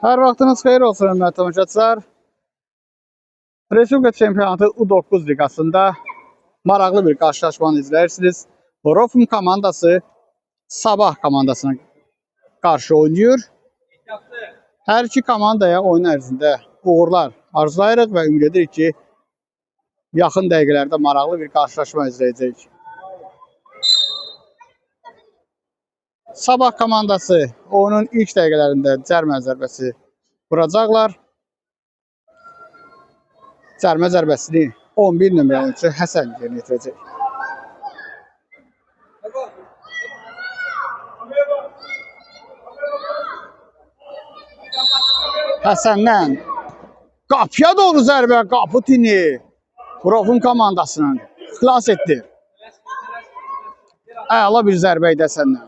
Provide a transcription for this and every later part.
Hər vaxtınız xeyir olsun, hörmətli tamaşaçılar. Respublika Çempionatı U9 liqasında maraqlı bir qarşılaşmanı izləyirsiniz. Rofum komandası Sabah komandasına qarşı oynayır. Hər iki komandaya oyun ərzində uğurlar arzulayırıq və ümid edirik ki, yaxın dəqiqələrdə maraqlı bir qarşılaşma izləyəcəyik. Sabah komandası oyunun ilk dəqiqələrində cərmə zərbəsi vuracaqlar. Cərmə zərbəsini 11 nömrəli oyunçu Həsən yerinə yetirəcək. Həsəndən qapıya doğru zərbə, qapı tini Rofum komandasının xilas etdi. Əla bir zərbə idi Həsəndən.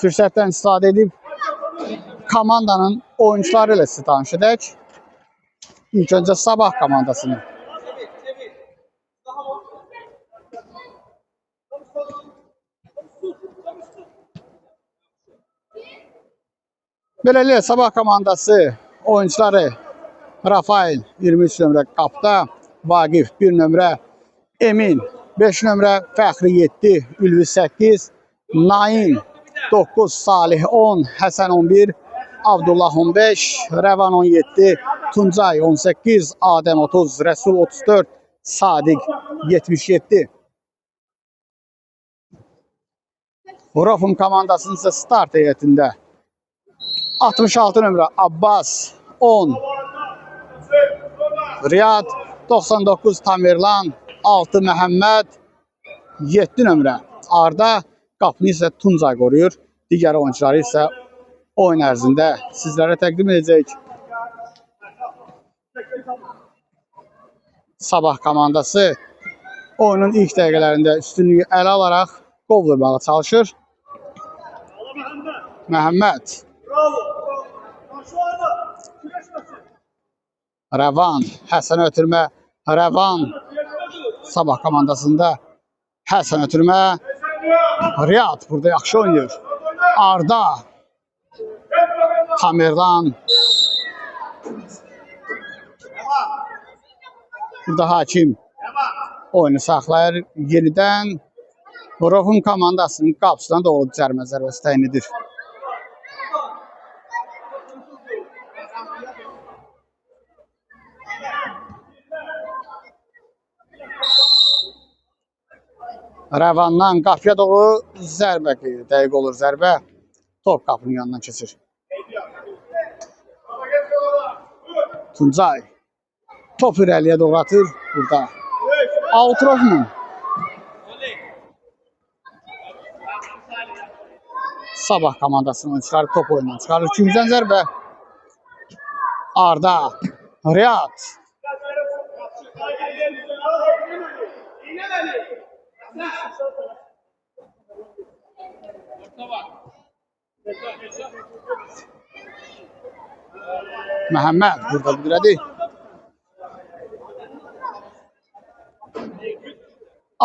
Fürsətdən istifadə edib komandanın oyuncuları ilə sizi tanış edək. İlk öncə Sabah komandasını. Beləliklə Sabah komandası oyuncuları Rafael 23 nömrə qapda, Vaqif 1 nömrə, Emin 5 nömrə, Fəxri 7, Ülvi 8, Naim 9, Salih 10, Həsən 11, Abdullah 15, Rəvan 17, Tuncay 18, Adəm 30, Rəsul 34, Sadiq 77. Rofum komandasının isə start heyətində 66 nömrə Abbas 10, Riyad 99, Tamerlan 6, Məhəmməd 7 nömrə Arda, qapını isə Tuncay qoruyur. Digər oyuncuları isə oyun ərzində sizlərə təqdim edəcək. Sabah komandası oyunun ilk dəqiqələrində üstünlüyü ələ alaraq qol vurmağa çalışır. Məhəmməd, Rəvan, Həsən ötürmə, Rəvan Sabah komandasında Həsən ötürmə, Riyad burada yaxşı oynayır. Arda, Tamerlan, burada hakim oyunu saxlayır. Yenidən Rofum komandasının qapısına doğru cərmə zərbəsi təyin edir. Rəvandan qapıya doğru zərbə dəqiq olur zərbə. Top qapının yanından keçir. Tuncay top irəliyə doğru atır burada. Out Rofum. Sabah komandasının oyuncuları top oyundan çıxarır. İkinciden zərbə. Arda, Riyad. Məhəmməd burada bildirədi.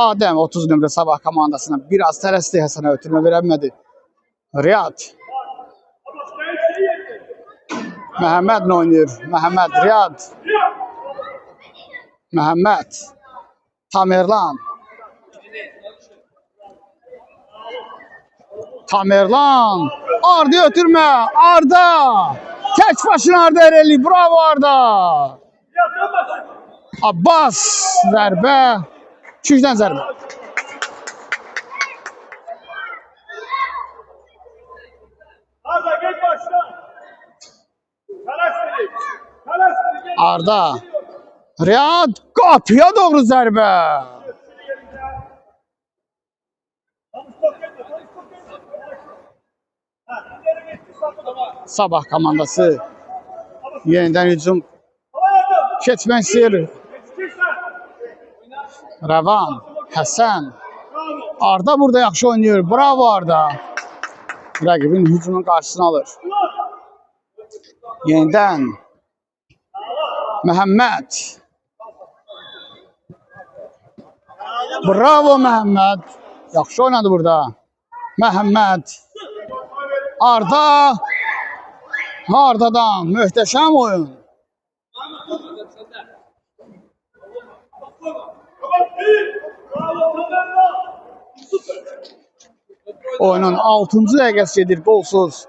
Adəm 30 nömrə Sabah komandasına biraz tələsdi, Həsənə ötürmə verə bilmədi. Riyad. Məhəmmədlə oynayır. Məhəmməd, Riyad. Məhəmməd. Tamerlan. Tamerlan. Arda ötürmə. Arda. Tək başına Arda Ereli. Bravo Arda. Abbas. Zərbə. 2-dən zərbə. Arda. Riyad. Qapıya doğru zərbə. Sabah komandası yenidən hücum keçmək istəyir. Rəvan, Həsən, Arda burada yaxşı oynayır. Bravo Arda. Rəqibin hücumunun qarşısını alır. Yenidən Məhəmməd. Bravo Məhəmməd. Yaxşı oynadı burada. Məhəmməd. Arda. Ardadan möhtəşəm oyun. Oyunun 6-cı dəqiqəsi gedir, qolsuz.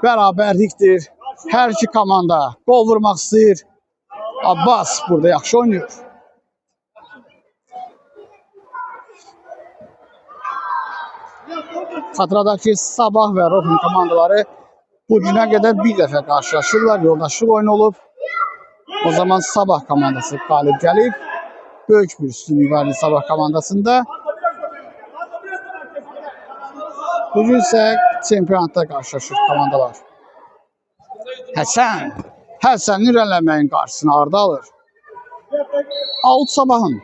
Bərabərlikdir. Hər iki komanda qol vurmaq istəyir. Abbas burada yaxşı oynayır. Xatırladaq ki, Sabah və Rofin komandaları bu günə qədər bir dəfə qarşılaşırlar. Yoldaşlıq oyunu olub. O zaman Sabah komandası qalib gəlib. Böyük bir üstünlük vardı Sabah komandasında. Bugün isə çempionatda qarşılaşır komandalar. Həsən. Həsənin irəliləməyin qarşısını Arda alır. Out Sabahın.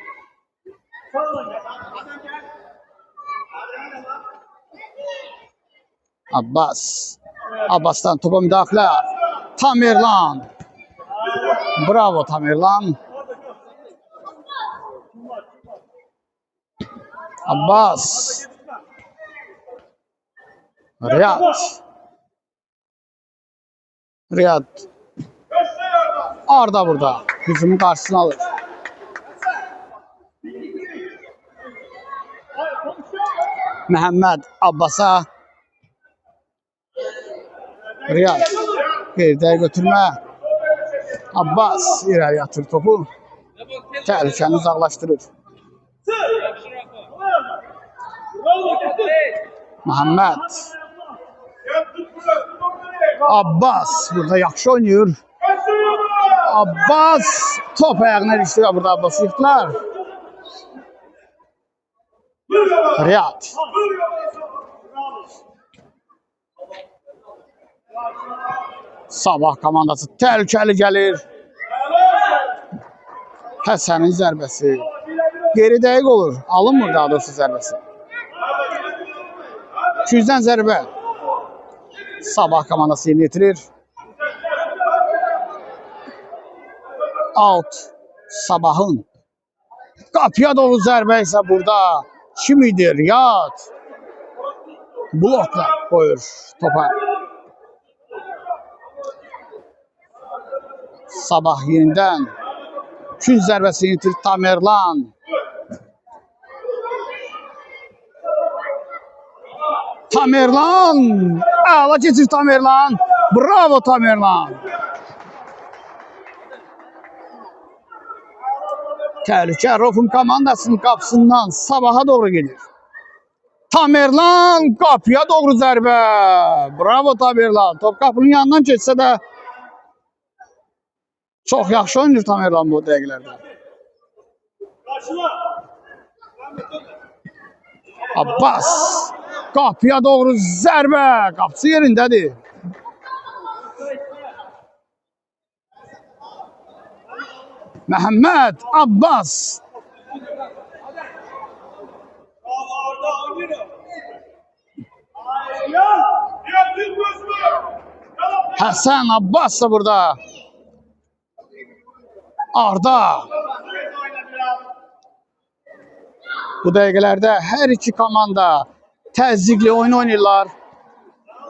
Abbas. Abbas'tan topa müdaxilə. Tamerlan. Bravo Tamerlan. Abbas. Riyad. Riyad. Arda burada. Hücumun karşısına alır. Məhəmməd Abbas'a. Riyad. Geride götürme. Abbas irəli atır topu. Təhlükəni uzaqlaşdırır. Məhəmməd. Abbas burada yaxşı oynayır. Abbas top ayağına düştü ve burada Abbas'ı yıktılar. Riyad. Sabah komandası təhlükəli gəlir. Həsənin zərbəsi. Geri dəqiq olur. Alınmır daha doğrusu zərbəsi. 200'den zərbə. Sabah komandası yerini yetirir. Out. Sabahın. Qapıya doğru zərbə isə burada. Kim idi? Riyad. Blokla koyur topa. Sabah yenidən. 200 zərbəsini yitirir Tamerlan. Tamerlan. Əla keçir Tamerlan. Bravo Tamerlan. Təhlükə Rofun komandasının qapısından Sabaha doğru gelir. Tamerlan qapıya doğru zərbə. Bravo Tamerlan. Top qapının yanından keçsə də çox yaxşı oynayır Tamerlan bu dəqiqələrdə. Abbas qapıya doğru zərbə. Qapısı yerindədir. Məhəmməd Abbas. Həsən Abbas da burada. Arda. Bu dəqiqələrdə hər iki komanda təzyiqli oyun oynayırlar.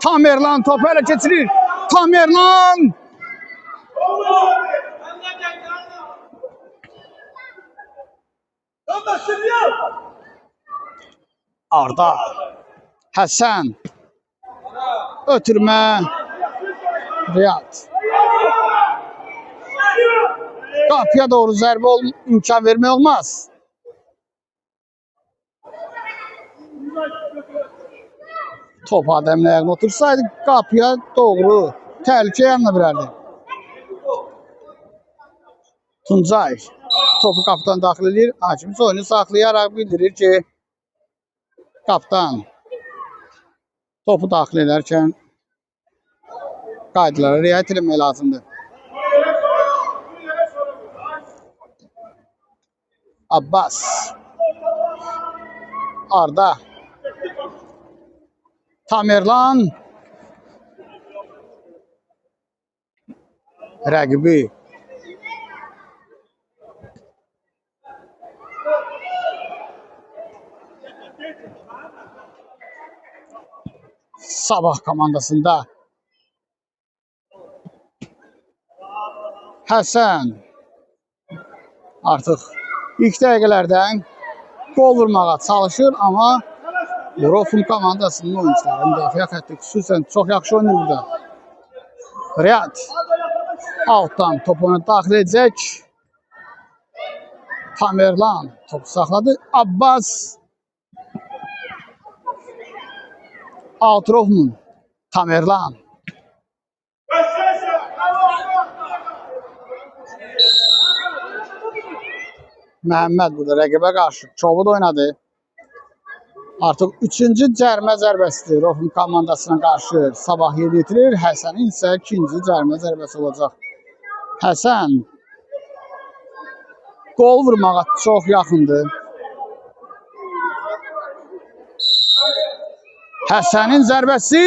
Tamerlan topu elə keçirir. Tamerlan. Arda. Həsən. Ötürmə. Riyad. Qapıya doğru zərbə imkan vermək olmaz. Top adamın ayağına otursaydı qapıya doğru təhlükə yanına bilərdi. Tuncay topu qapıdan daxil edir. Hakim oyunu saxlayaraq bildirir ki, qapıdan topu daxil edərkən qaydalara riayət etmək lazımdır. Abbas. Arda. Tamerlan. Rəqibi. Sabah komandasında Həsən artıq ilk dəqiqələrdən gol vurmağa çalışır, amma Rofun komandasının oyuncuları müdafiə xətti xüsusən çox yaxşı oynayır burada. Riyad altdan topunu daxil edəcək. Tamerlan topu saxladı. Abbas Altrofmun. Tamerlan. Məhəmməd burada rəqibə qarşı çovud oynadı. Artıq 3-cü cərmə zərbəsidir Rofun komandasına qarşı Sabah yeri itirir. Həsənin isə 2-ci cərmə zərbəsi olacaq. Həsən gol vurmağa çox yaxındır. Həsənin zərbəsi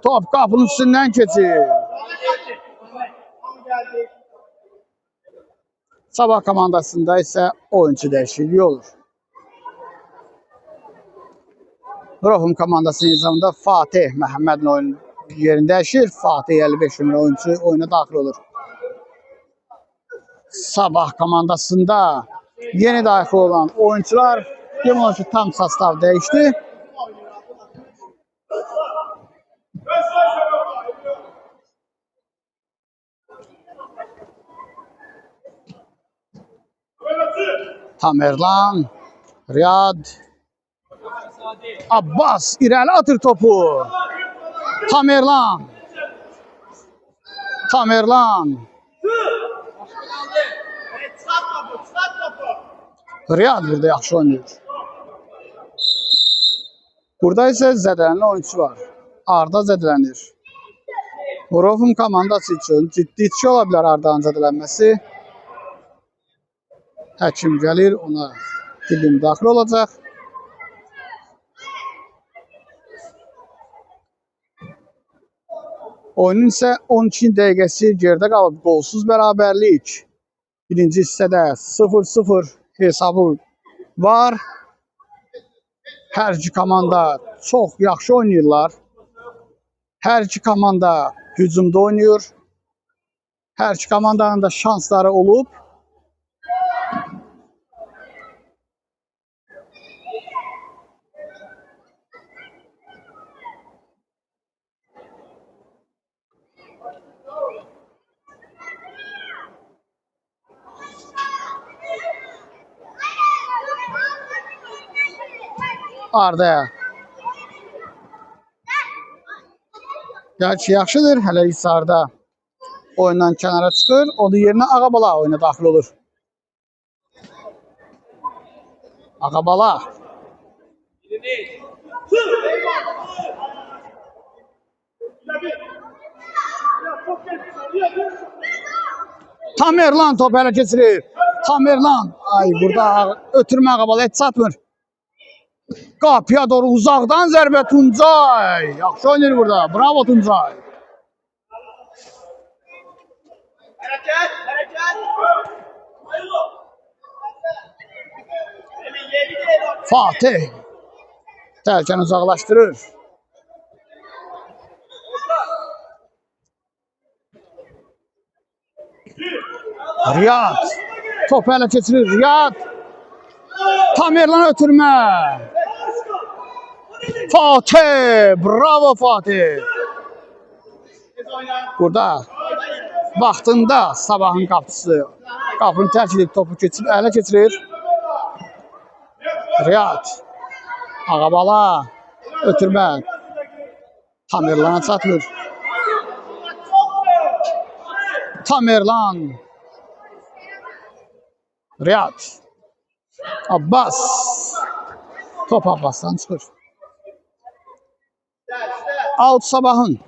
top qapının üstündən keçir. Sabah komandasında isə oyuncu dəyişikliyi olur. Rofun komandasının nizamında Fatih Məhəmmədin oyun yerini dəyişir. Fatih 55 nömrə oyuncu oyuna daxil olur. Sabah komandasında yeni daxil olan oyuncular demək olar ki, tam sastav dəyişdi. Tamerlan, Riyad, Abbas irəli atır topu. Tamerlan. Riyad burada yaxşı oynayır. Burada isə zədələnən oyuncu var. Arda zədələnir. Rofun komandası üçün ciddi itki ola bilər Ardanın zədələnməsi. Həkim gəlir, ona tibbi müdaxilə olacaq. Oyunun isə 12 dəqiqəsi geridə qalıb. Qolsuz bərabərlik. Birinci hissədə 0-0 hesabı var. Hər iki komanda çox yaxşı oynayırlar. Hər iki komanda hücumda oynayır. Hər iki komandanın da şansları olub. Arda'ya. Gerçi yaxşıdır. Hələ isə Arda oyundan kənara çıxır. Onun yerinə Ağabala oyuna daxil olur. Ağabala. Tamerlan topu hələ keçirir. Tamerlan. Ay burada ötürmə Ağabala heç çatmır. Qapıya doğru uzaqdan zərbə Tuncay. Yaxşı oynayır burada. Bravo Tuncay. Fatih təhlükəni uzaqlaşdırır. Riyad topu hələ keçirir. Riyad Tamerlan ötürmə. Fatih, bravo Fatih. Burada vaxtında Sabahın qapısı qapını tərk edib topu ələ keçirir. Riyad, Ağabala ötürmə. Tamerlan'a çatmır. Tamerlan. Riyad. Abbas. Top Abbas'tan çıxır. Out Sabahın.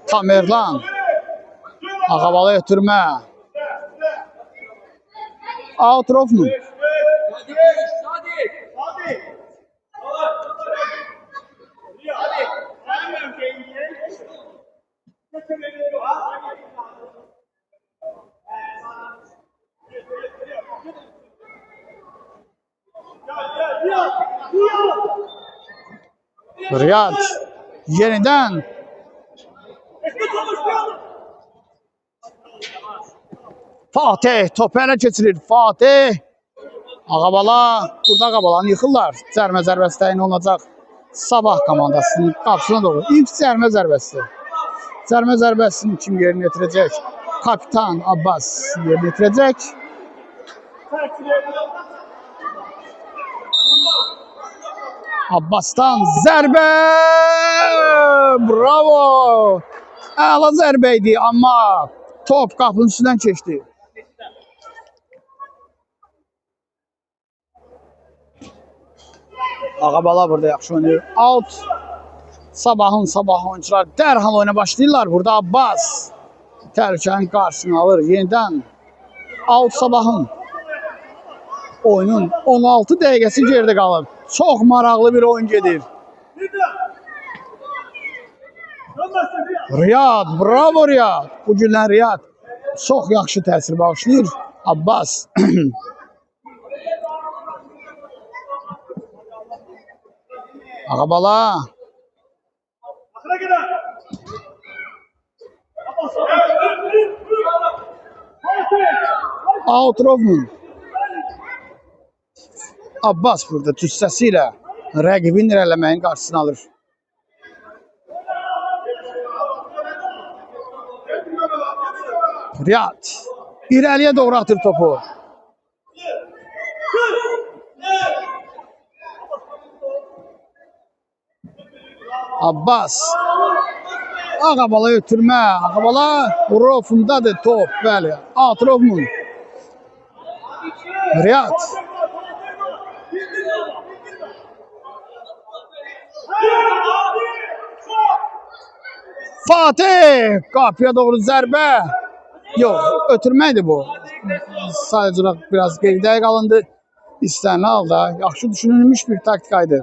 Tamerlan. Ağabala ötürmə. Out Rofmun. Riyad yeniden Fatih topu ele geçirir. Fatih Ağabala burada Ağabalanı yıkırlar. Cərmə zərbəsi təyin olunacaq Sabah komandasının qapısına doğru. İlk cərmə zərbəsi. Cərmə zərbəsini kim yerinə yetirəcək? Kapitan Abbas yerinə yetirəcək. Abbas'tan zərbə! Bravo! Əla zərbə idi, amma top qapının üstündən keçdi. Ağabala burada yaxşı oynayır. Out. Sabah oyuncular dərhal oyuna başlayırlar. Burada Abbas təhlükənin qarşısını alır. Yenidən out Sabahın. Oyunun 16 dəqiqəsi geridə qalır. Çox maraqlı bir oyun gedir. Riyad, bravo Riyad. Bu gündən Riyad çox yaxşı təsir bağışlayır. Abbas. Ağabala. Out Rovman. Abbas burada tüssəsilə rəqibin irəliləməyin qarşısını alır. Riyad irəliyə doğru atır topu. Abbas Ağabala ötürmə. Ağabala Rovmandadır top. Bəli. Out Rovman. Riyad. Fatih qapıya doğru zərbə. Yox, ötürməkdir bu. Sadəcə biraz qeydə qalındı. İstənilən halda yaxşı düşünülmüş bir taktikaydı.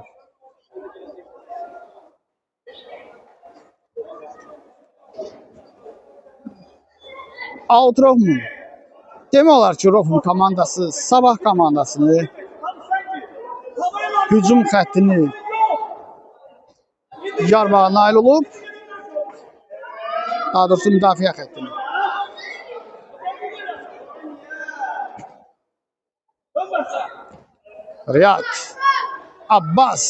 Out Rovman. Demək olar ki, Rovman komandası Sabah komandasını hücum xəttini yarmağa nail olub. Daha doğrusu müdafiə xəttini. Riyad. Abbas.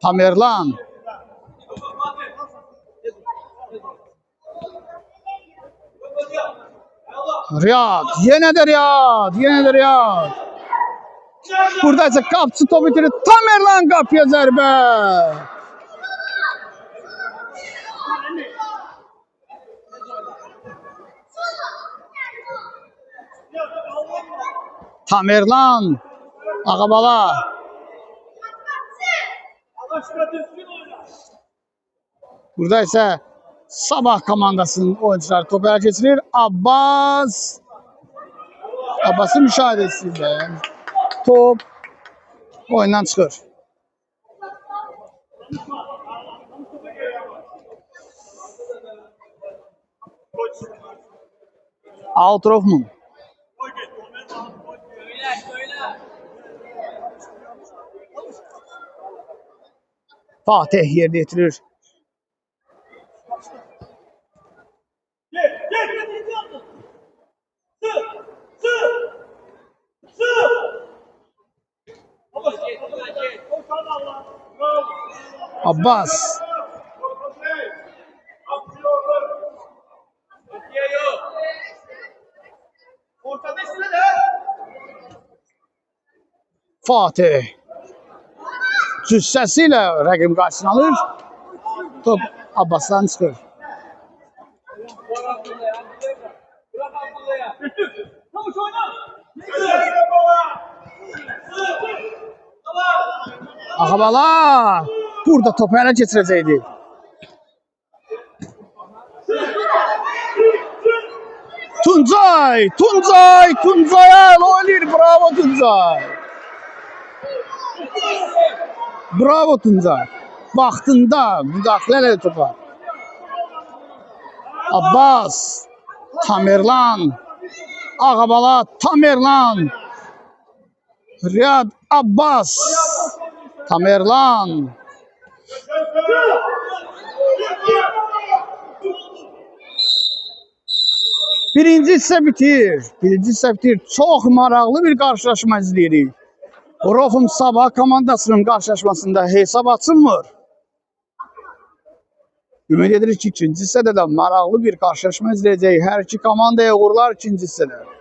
Tamerlan. Riyad. Yenə də Riyad. Yenə də Riyad. Burada isə qapçı topu itirir. Tamerlan qapıya zərbə. Tamerlan. Ağabala. Burada isə Sabah komandasının oyuncuları topu ele geçirir. Abbas. Abbas'ın müşahedesiyle top oyundan çıxır. Out Rovman. Fatih yerinə yetirir. Abbas. Fatih cüssəsiyle rəqib qarşısını alır. Top Abbas'dan çıxır. Ağabala burada topu ele geçirəcəkdi. Tuncay oynayır. Bravo Tuncay. Bravo Tuncay. Vaxtında müdaxilə elədi topa. Abbas, Tamerlan, Ağabala, Tamerlan. Riyad Abbas. Tamerlan. Birinci hissə bitir. Birinci hissə bitir. Çox maraqlı bir qarşılaşma izləyirik. Rofum Sabah komandasının qarşılaşmasında hesab açılmır. Ümid edirik ki, ikinci hissədə də maraqlı bir qarşılaşma izləyəcək. Hər iki komandaya uğurlar ikinci hissədə.